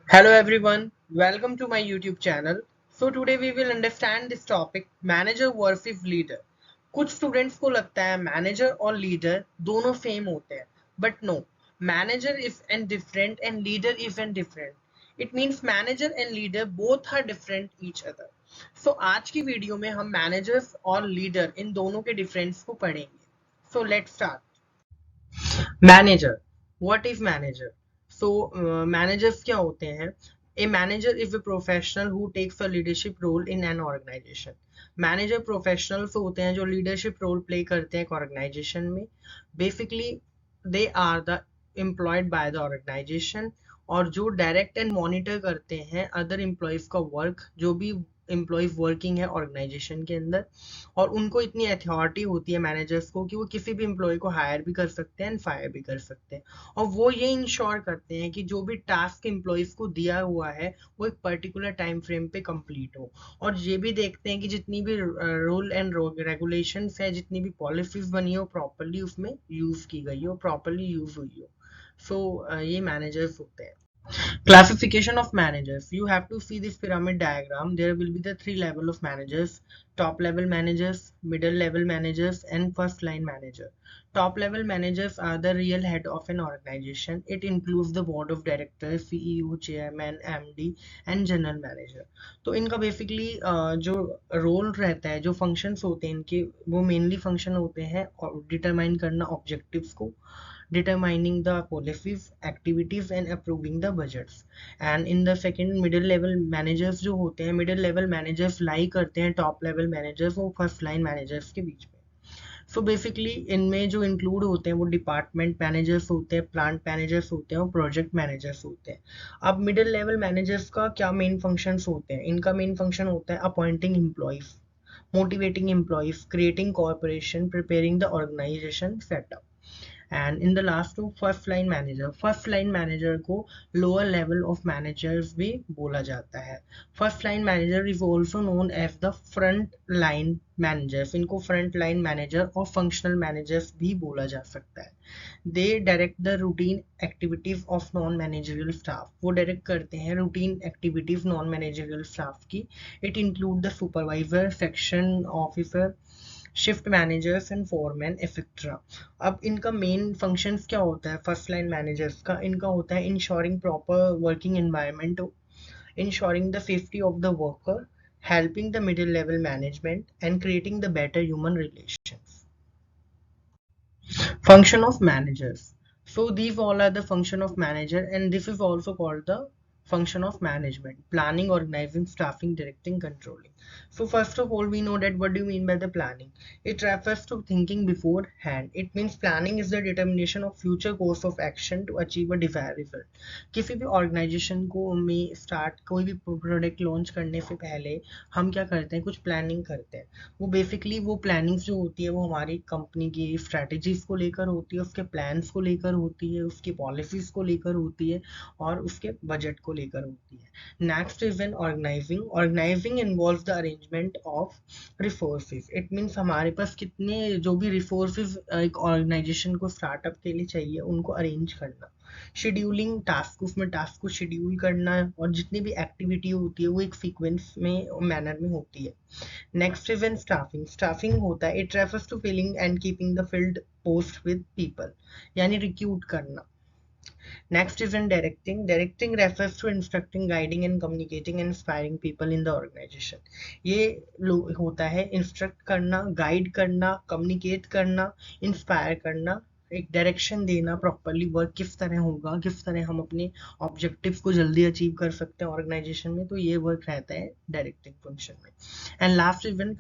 Hello everyone, welcome to my YouTube channel. So today we will understand this topic manager versus leader. कुछ students को लगता है manager और leader दोनों same होते हैं but no manager is and different and leader is and different it means manager and leader both are different each other so आज की वीडियो में हम मैनेजर्स और लीडर इन दोनों के डिफरेंस को पढ़ेंगे so let's start manager what is manager so managers क्या होते हैं a manager is a professional who takes a leadership role in an organisation manager professionals होते हैं जो लीडरशिप रोल प्ले करते हैं एक ऑर्गेनाइजेशन में basically they are the employed by the organisation और जो डायरेक्ट एंड मॉनिटर करते हैं अदर एम्प्लॉयज का वर्क जो भी एम्प्लॉयज वर्किंग है ऑर्गेनाइजेशन के अंदर और उनको इतनी अथॉरिटी होती है मैनेजर्स को कि वो किसी भी एम्प्लॉय को हायर भी कर सकते हैं एंड फायर भी कर सकते हैं और वो ये इंश्योर करते हैं कि जो भी टास्क एम्प्लॉयज को दिया हुआ है वो एक पर्टिकुलर टाइम फ्रेम पे कंप्लीट हो और ये भी देखते हैं कि जितनी भी रूल एंड रेगुलेशंस है जितनी भी पॉलिसीज बनी हो प्रॉपरली उसमें यूज की गई हो प्रॉपरली यूज हुई हो सो ये मैनेजर्स होते हैं Classification of managers. You have to see this pyramid diagram. There will be the three level of managers: top level managers, middle level managers, and first line manager. Top level managers are the real head of an organization. It includes the board of directors, CEO, chairman, MD, and general manager. तो इनका basically जो role रहता है, जो functions होते हैं इनके, वो mainly function होते हैं determine करना objectives को, determining the policies, activities and approving the budgets. And in the second middle level managers जो होते हैं middle level managers lie करते हैं top level managers और first line managers के बीच में. सो बेसिकली इनमें जो इंक्लूड होते हैं वो डिपार्टमेंट मैनेजर्स होते हैं प्लांट मैनेजर्स होते हैं और प्रोजेक्ट मैनेजर्स होते हैं अब मिडिल लेवल मैनेजर्स का क्या मेन फंक्शंस होते हैं इनका मेन फंक्शन होता है appointing employees motivating employees creating corporation preparing the organisation setup and in the last two first line manager को lower level of managers भी बोला जाता है first line manager is also known as the front line managers इनको front line manager और functional managers भी बोला जा सकता है they direct the routine activities of non managerial staff वो direct करते हैं routine activities non managerial staff की it include the supervisor section officer shift managers and foreman etcetera अब इनका मेन फंक्शंस क्या होता है फर्स्ट लाइन मैनेजर्स का इनका होता है ensuring proper working environment ensuring the safety of the worker helping the middle level management and creating the better human relations function of managers so these all are the function of manager and this is also called the function of management planning organizing staffing directing controlling so first of all we know that what do you mean by the planning it refers to thinking beforehand it means planning is the determination of future course of action to achieve a desired result किसी भी organisation को में start कोई भी product launch करने से पहले हम क्या करते हैं कुछ प्लानिंग करते हैं वो बेसिकली वो प्लानिंग्स जो होती है वो हमारी कंपनी की स्ट्रैटेजीज को लेकर होती है उसके प्लान्स को लेकर होती है उसकी पॉलिसीज को लेकर होती है और उसके बजट को लेकर होती है next is an organising involve the arrangement of resources it means हमारे पास कितने जो भी रिसोर्सेज एक ऑर्गेनाइजेशन को स्टार्टअप के लिए चाहिए उनको अरेंज करना शेड्यूलिंग टास्क उसमें टास्क को शेड्यूल करना और जितनी भी एक्टिविटी होती है वो एक सीक्वेंस में मैनर में होती है नेक्स्ट इज एन स्टाफिंग होता है it refers to filling and keeping the field post with people यानी रिक्रूट करना next is an directing refers to instructing guiding and communicating and inspiring people in the organisation ये होता है instruct करना guide करना communicate करना inspire करना एक डायरेक्शन देना प्रॉपरली वर्क किस तरह होगा किस तरह हम अपने ऑब्जेक्टिव्स को जल्दी अचीव कर सकते हैं ऑर्गेनाइजेशन में तो ये वर्क रहता है डायरेक्टिंग फंक्शन में and last is one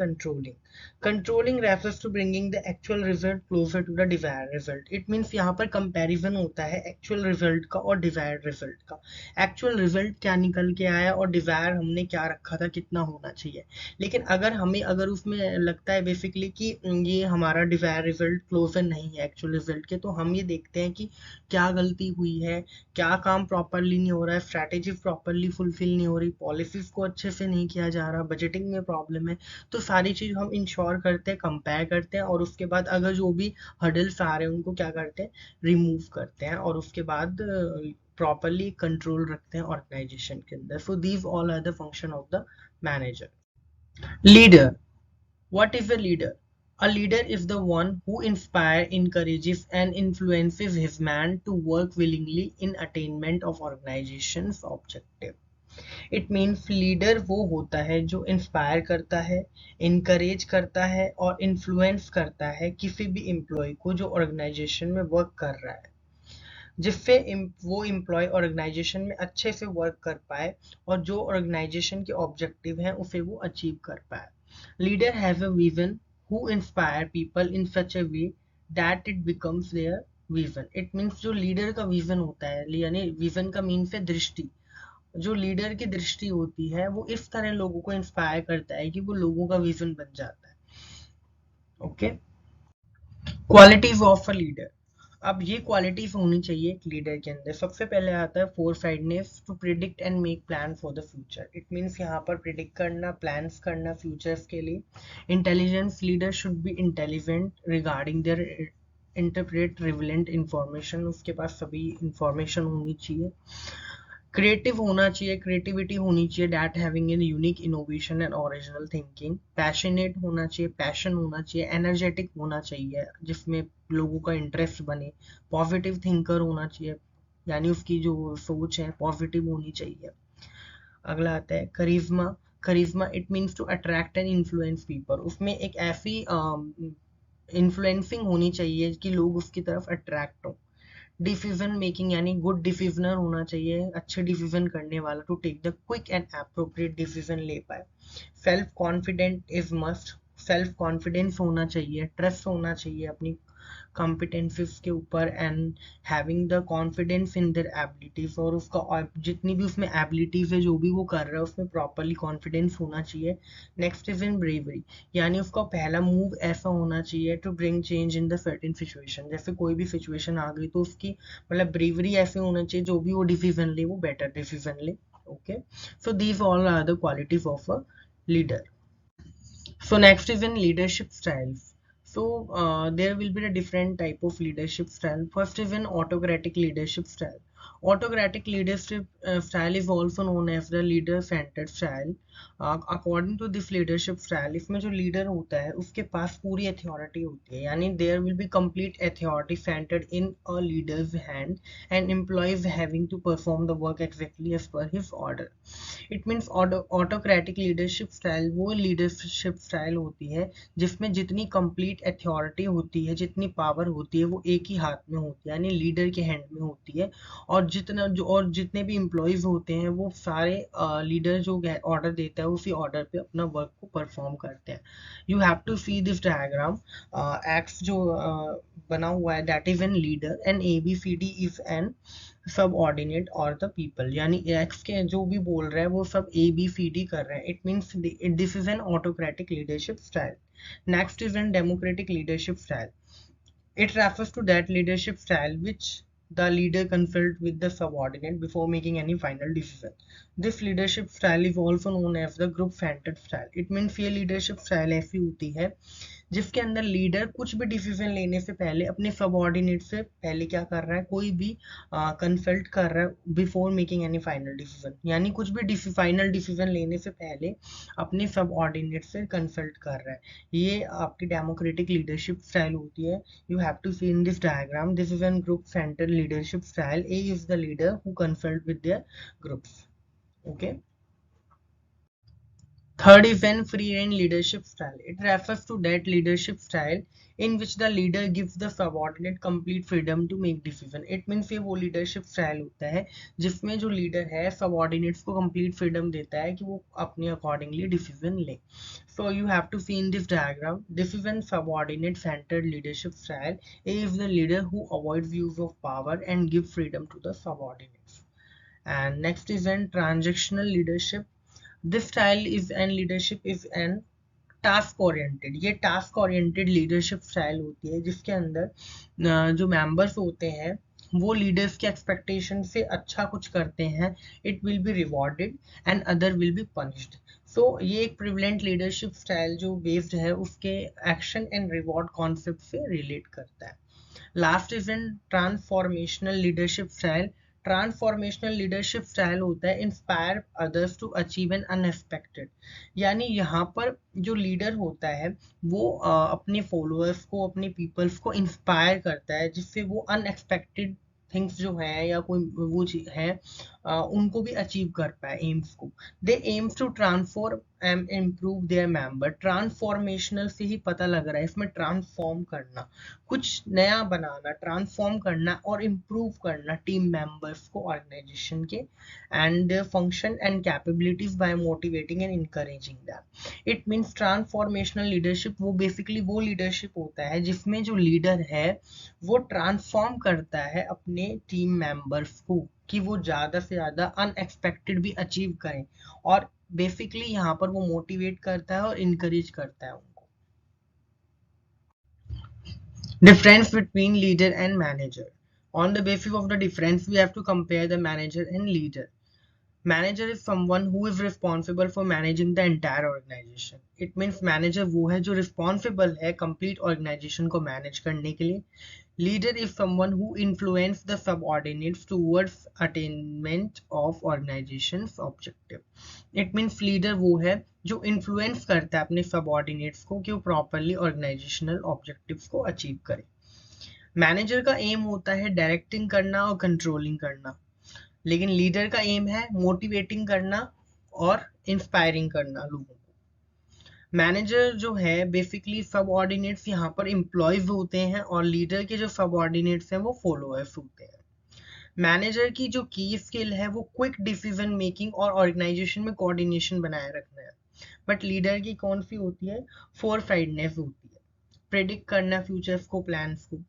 controlling refers to bringing the actual result closer to the desired result it means यहाँ पर कंपैरिजन होता है एक्चुअल रिजल्ट का और डिजायर्ड रिजल्ट का एक्चुअल रिजल्ट क्या निकल के आया और डिजायर हमने क्या रखा था कितना होना चाहिए लेकिन अगर उसमें लगता है बेसिकली कि ये हमारा डिजायर रिजल्ट क्लोजर नहीं है एक्चुअल रिजल्ट के तो हम ये देखते हैं कि क्या गलती हुई है क्या काम प्रॉपरली नहीं हो रहा है स्ट्रैटेजी प्रॉपरली फुलफिल नहीं हो रही पॉलिसीज को अच्छे से नहीं किया जा रहा बजटिंग में प्रॉब्लम है तो सारी चीज हम इंश्योर करते हैं कंपेयर करते हैं और उसके बाद अगर जो भी हर्डल्स आ रहे हैं उनको क्या करते हैं रिमूव करते हैं और उसके बाद प्रॉपरली कंट्रोल रखते हैं ऑर्गेनाइजेशन के अंदर. So these all are the function of the manager. Leader. What is a leader? A leader is the one who inspires, encourages, and influences his men to work willingly in attainment of organization's objective. It means leader वो होता है जो inspire करता है, encourage करता है और influence करता है किसी भी एम्प्लॉय को जो ऑर्गेनाइजेशन में वर्क कर रहा है, जिससे वो एम्प्लॉय ऑर्गेनाइजेशन में अच्छे से वर्क कर पाए और जो ऑर्गेनाइजेशन के ऑब्जेक्टिव हैं उसे वो अचीव कर पाए. Leader has a vision who inspire people in such a way that it becomes their vision. It means जो लीडर का विजन होता है, यानी विजन का मीन्स है दृष्टि. जो लीडर की दृष्टि होती है वो इस तरह लोगों को इंस्पायर करता है कि वो लोगों का विजन बन जाता है. Okay. Qualities of a leader. अब ये क्वालिटीज होनी चाहिए एक लीडर के अंदर. सबसे पहले आता है foresightness to predict and make plan for the future. It means यहाँ पर प्रिडिक्ट करना, प्लान्स करना फ्यूचर्स के लिए. Intelligence. Leader should be intelligent regarding their interpret relevant information. उसके पास सभी इंफॉर्मेशन होनी चाहिए. क्रिएटिव होना चाहिए, क्रिएटिविटी होनी चाहिए, that having an unique innovation and original thinking. Passionate होना चाहिए, पैशन होना चाहिए, एनर्जेटिक होना चाहिए जिसमें लोगों का इंटरेस्ट बने. पॉजिटिव थिंकर होना चाहिए, यानी उसकी जो सोच है पॉजिटिव होनी चाहिए. अगला आता है charisma. Charisma it means to attract and influence people. उसमें एक ऐसी इन्फ्लुएंसिंग होनी चाहिए कि लोग उसकी तरफ अट्रैक्ट हो. डिसीजन मेकिंग यानी गुड डिसीजनर होना चाहिए, अच्छे डिसीजन करने वाला, to take the quick and appropriate decision ले पाए. Self confident is must. Self confidence होना चाहिए, ट्रस्ट होना चाहिए अपनी कॉम्पिटेंसीज के ऊपर and having the confidence in their abilities. और उसका जितनी भी उसमें एबिलिटीज है जो भी वो कर रहा है उसमें प्रॉपरली कॉन्फिडेंस होना चाहिए. नेक्स्ट इज इन ब्रेवरी, यानी उसका पहला मूव ऐसा होना चाहिए to bring change in the certain situation. जैसे कोई भी सिचुएशन आ गई तो उसकी मतलब ब्रेवरी ऐसे होना चाहिए जो भी वो डिसीजन ले वो बेटर डिसीजन ले. Okay. So these all are the qualities of a leader. So next is in leadership styles. So there will be a different type of leadership style. First is an autocratic leadership style. Autocratic leadership style is also known as the leader-centered style. According to this leadership style, इसमें जो leader होता है उसके पास पूरी authority होती है, यानी there will be complete authority centered in a leader's hand and employees having to perform the work exactly as per his order. It means autocratic leadership style वो leadership style होती है जिसमें जितनी complete authority होती है, जितनी power होती है वो एक ही हाथ में होती है, यानी लीडर के हैंड में होती है. और जितने भी एम्प्लॉयज होते हैं वो सारे लीडर जो ऑर्डर देता है उसी ऑर्डर पे अपना वर्क को परफॉर्म करते हैं. You have to see this diagram. X जो बना हुआ है that is an leader and ABCD is an subordinate और द पीपल, यानी एक्स के जो भी बोल रहा है वो सब ABCD कर रहे हैं. It means this is an autocratic leadership style. Next is N democratic leadership style. It refers to that leadership style which the leader consult with the subordinate before making any final decision. This leadership style is also known as the group centered style. It means ये leadership style ऐसी होती है जिसके अंदर leader कुछ भी decision लेने से पहले अपने सबऑर्डिनेट से पहले क्या कर रहा है, कोई भी कंसल्ट कर रहा है before making any final decision, यानी कुछ भी फाइनल डिसीजन लेने से पहले अपने सबऑर्डिनेट से कंसल्ट कर रहा है. ये आपकी डेमोक्रेटिक लीडरशिप स्टाइल होती है. You have to see in this diagram, this is a group centered leadership style. A is the leader who consult with their groups. Okay. Third is an free rein leadership style. It refers to that leadership style in which the leader gives the subordinate complete freedom to make decision. It means ये वो leadership style होता है जिसमें जो leader है subordinates को complete freedom देता है कि वो अपने accordingly decision ले. So you have to see in this diagram, this is an subordinate centered leadership style. A is the leader who avoids use of power and gives freedom to the subordinates. And next is an transactional leadership. This style is an leadership is an task oriented. ये task oriented leadership style होती है जिसके अंदर जो members होते हैं वो leaders के एक्सपेक्टेशन से अच्छा कुछ करते हैं. It will be rewarded and other will be punished. So ये एक प्रिवलेंट लीडरशिप स्टाइल जो बेस्ड है उसके एक्शन एंड रिवॉर्ड कॉन्सेप्ट से रिलेट करता है. Last is an transformational leadership style. Transformational leadership style होता है inspire others to achieve an unexpected, यानी यहाँ पर जो लीडर होता है वो अपने फॉलोअर्स को, अपने पीपल्स को इंस्पायर करता है, जिससे वो अनएक्सपेक्टेड थिंग्स जो है या कोई वो चीज है उनको भी अचीव कर पाए एम्स को। They aims to transform and improve their member. Transformational से ही पता लग रहा है इसमें ट्रांसफॉर्म करना, कुछ नया बनाना, ट्रांसफॉर्म करना और इम्प्रूव करना टीम मेंबर्स को, ऑर्गेनाइजेशन के, and function and capabilities by motivating and encouraging them. It means transformational leadership वो बेसिकली वो लीडरशिप होता है जिसमें जो लीडर है वो ट्रांसफॉर्म करता है अपने टीम मेंबर्स को कि वो ज़्यादा से ज़्यादा अनएक्सपेक्टेड भी अचीव करें, और बेसिकली यहाँ पर वो मोटिवेट करता है और इनकरेज करता है उनको। Difference between leader and manager. On the basis of the difference, we have to compare the manager and leader. Manager is someone who is responsible for managing the entire organization. It means manager वो है जो responsible है complete organization को manage करने के लिए. Leader is someone who influence the subordinates towards attainment of organization's objective. It means leader वो है जो influence करता है अपने subordinates को कि वो properly organizational objectives को achieve करे. मैनेजर का एम होता है डायरेक्टिंग करना और कंट्रोलिंग करना, लेकिन लीडर का एम है मोटिवेटिंग करना और इंस्पायरिंग करना लोगों को। मैनेजर जो है बेसिकली सबऑर्डिनेट्स यहाँ पर एम्प्लॉयज होते हैं और लीडर के जो सबऑर्डिनेट्स हैं वो फॉलोअर्स होते हैं। मैनेजर की जो की स्किल है वो क्विक डिसीजन मेकिंग और ऑर्गेनाइजेशन में कोऑर्डिनेशन बनाए रखना है, बट लीडर की कौन सी होती है, फोरसाइडनेस होती है, प्रेडिक्ट करना फ्यूचर्स को, प्लान्स को।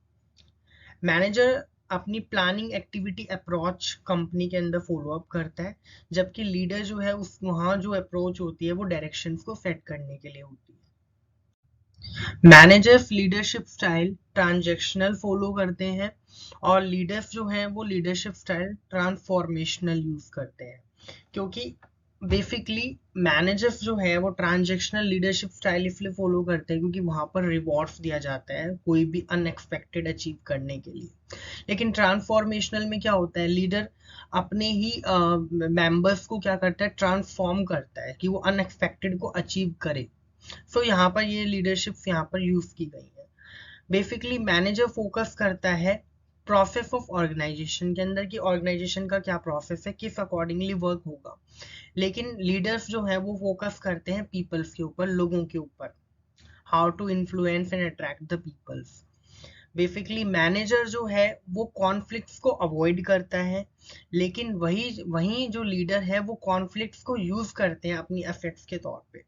मैनेजर अपनी प्लानिंग एक्टिविटी अप्रोच कंपनी के अंदर फॉलो अप करता है, जबकि लीडर जो है उस वहाँ जो अप्रोच होती है वो डायरेक्शंस को सेट करने के लिए होती है। Managers leadership style transactional follow करते हैं और लीडर्स जो हैं वो लीडरशिप स्टाइल ट्रांसफॉर्मेशनल यूज करते हैं, क्योंकि बेसिकली मैनेजर्स जो है वो ट्रांजैक्शनल लीडरशिप स्टाइल इसलिए फॉलो करते हैं क्योंकि वहां पर रिवॉर्ड्स दिया जाता है कोई भी अनएक्सपेक्टेड अचीव करने के लिए। लेकिन ट्रांसफॉर्मेशनल में क्या होता है, लीडर अपने ही मेंबर्स को क्या करता है, ट्रांसफॉर्म करता है कि वो अनएक्सपेक्टेड को अचीव करे। सो यहाँ पर ये लीडरशिप यहाँ पर यूज की गई है। बेसिकली मैनेजर फोकस करता है प्रोसेस ऑफ ऑर्गेनाइजेशन के अंदर कि ऑर्गेनाइजेशन का क्या प्रोसेस है, किस अकॉर्डिंगली वर्क होगा, लेकिन लीडर्स जो है वो फोकस करते हैं पीपल्स के ऊपर, लोगों के ऊपर, how to influence and attract the peoples. Basically manager जो है वो कॉन्फ्लिक्ट्स को अवॉइड करता है, लेकिन वही जो लीडर है वो कॉन्फ्लिक्ट्स को यूज करते हैं अपनी एसेट्स के तौर पे।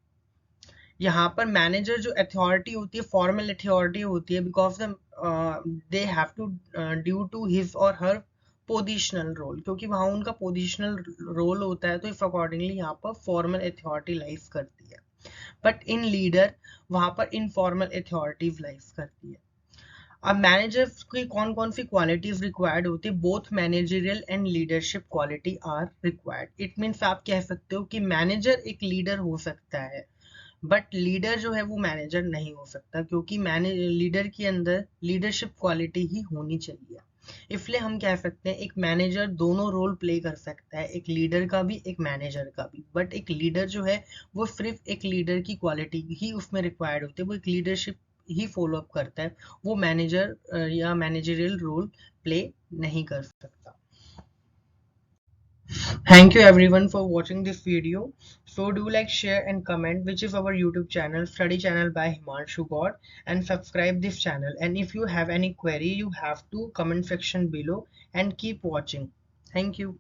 यहाँ पर मैनेजर जो अथॉरिटी होती है फॉर्मल अथॉरिटी होती है because they have to due to his or her positional role, क्योंकि वहाँ उनका पोजिशनल रोल होता है तो इस अकॉर्डिंगली यहाँ पर फॉर्मल अथॉरिटी लाइज करती है, बट इन लीडर वहाँ पर इनफॉर्मल अथॉरिटीज लाइज करती है। अब मैनेजर्स की कौन कौन सी क्वालिटीज रिक्वायर्ड होती है, both managerial and leadership quality are required. It means आप कह सकते हो कि मैनेजर एक लीडर हो सकता है बट लीडर जो है वो मैनेजर नहीं हो सकता, क्योंकि लीडर के अंदर लीडरशिप क्वालिटी ही होनी चाहिए। इसलिए हम कह सकते हैं एक मैनेजर दोनों रोल प्ले कर सकता है, एक लीडर का भी एक मैनेजर का भी, बट एक लीडर जो है वो सिर्फ एक लीडर की क्वालिटी ही उसमें रिक्वायर्ड होती है, वो एक लीडरशिप ही फॉलो अप करता है, वो मैनेजर या मैनेजरियल रोल प्ले नहीं कर सकता। Thank you everyone for watching this video. So do like, share and comment which is our YouTube channel, study channel by Himanshu God, and subscribe this channel. And if you have any query, you have to comment section below and keep watching. Thank you.